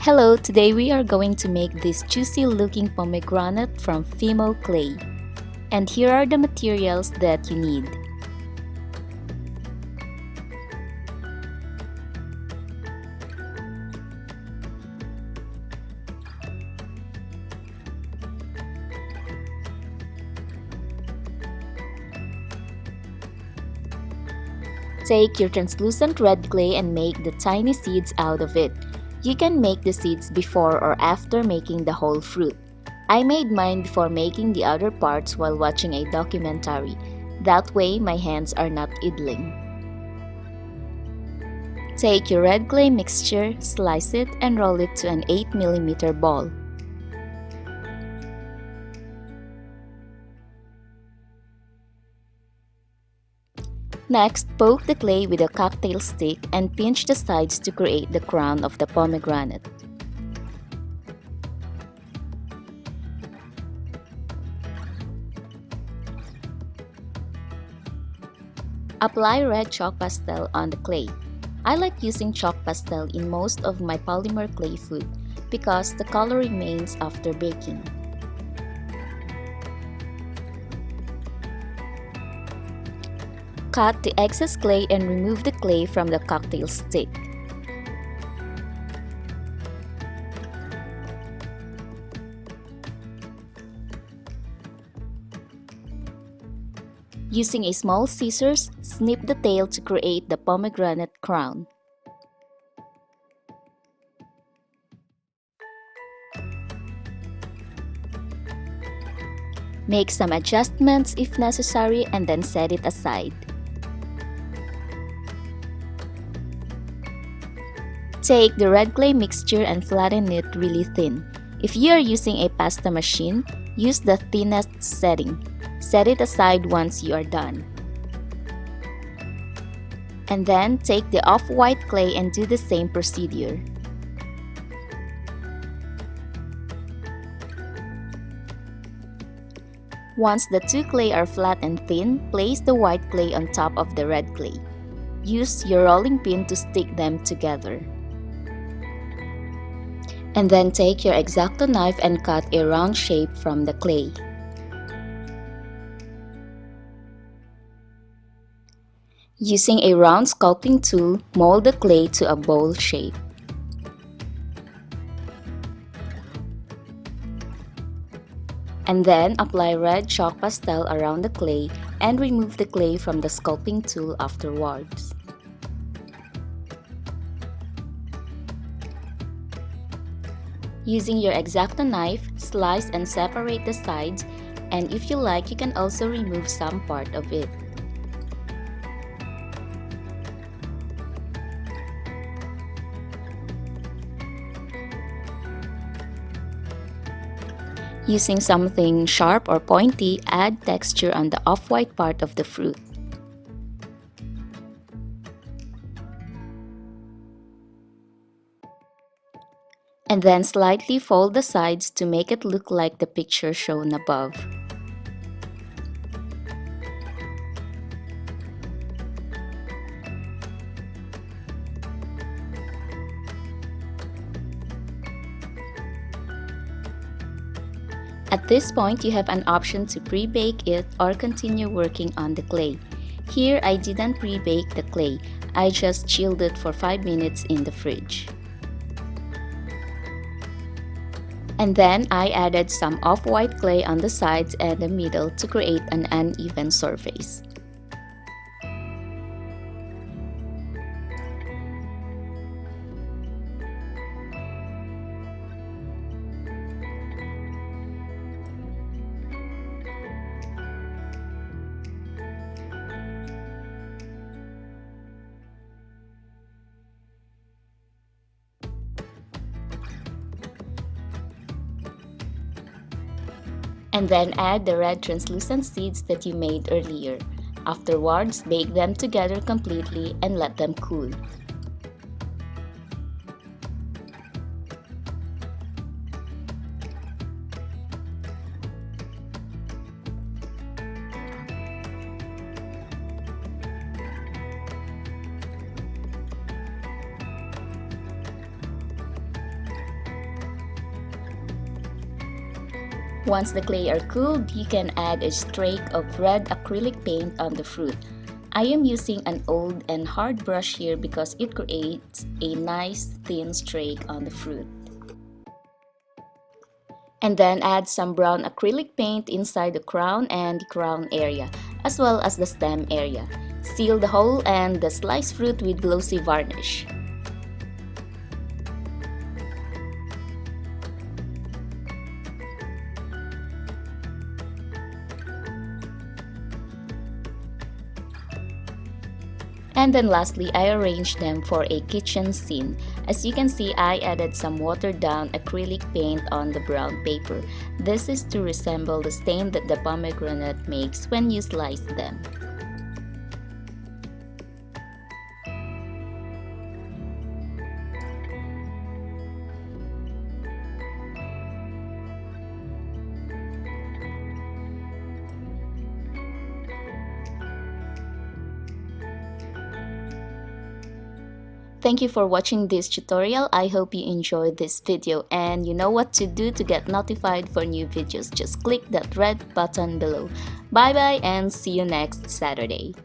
Hello, today we are going to make this juicy looking pomegranate from Fimo clay. And here are the materials that you need. Take your translucent red clay and make the tiny seeds out of it. You can make the seeds before or after making the whole fruit. I made mine before making the other parts while watching a documentary. That way, my hands are not idling. Take your red clay mixture, slice it, and roll it to an 8mm ball. Next, poke the clay with a cocktail stick and pinch the sides to create the crown of the pomegranate. Apply red chalk pastel on the clay. I like using chalk pastel in most of my polymer clay food because the color remains after baking. Cut the excess clay and remove the clay from the cocktail stick. Using a small scissors, snip the tail to create the pomegranate crown. Make some adjustments if necessary and then set it aside. Take the red clay mixture and flatten it really thin. If you are using a pasta machine, use the thinnest setting. Set it aside once you are done. And then take the off-white clay and do the same procedure. Once the two clay are flat and thin, place the white clay on top of the red clay. Use your rolling pin to stick them together. And then take your X-Acto knife and cut a round shape from the clay. Using a round sculpting tool, mold the clay to a bowl shape. And then apply red chalk pastel around the clay and remove the clay from the sculpting tool afterwards. Using your X-Acto knife, slice and separate the sides, and if you like, you can also remove some part of it. Using something sharp or pointy, add texture on the off-white part of the fruit. And then slightly fold the sides to make it look like the picture shown above. At this point, you have an option to pre-bake it or continue working on the clay. Here, I didn't pre-bake the clay. I just chilled it for 5 minutes in the fridge. And then I added some off-white clay on the sides and the middle to create an uneven surface. And then add the red translucent seeds that you made earlier. Afterwards, bake them together completely and let them cool. Once the clay are cooled, you can add a streak of red acrylic paint on the fruit. I am using an old and hard brush here because it creates a nice thin streak on the fruit. And then add some brown acrylic paint inside the crown and the crown area, as well as the stem area. Seal the hole and the sliced fruit with glossy varnish. And then lastly, I arranged them for a kitchen scene. As you can see, I added some watered down acrylic paint on the brown paper. This is to resemble the stain that the pomegranate makes when you slice them. Thank you for watching this tutorial. I hope you enjoyed this video and you know what to do to get notified for new videos. Just click that red button below. Bye bye and see you next Saturday.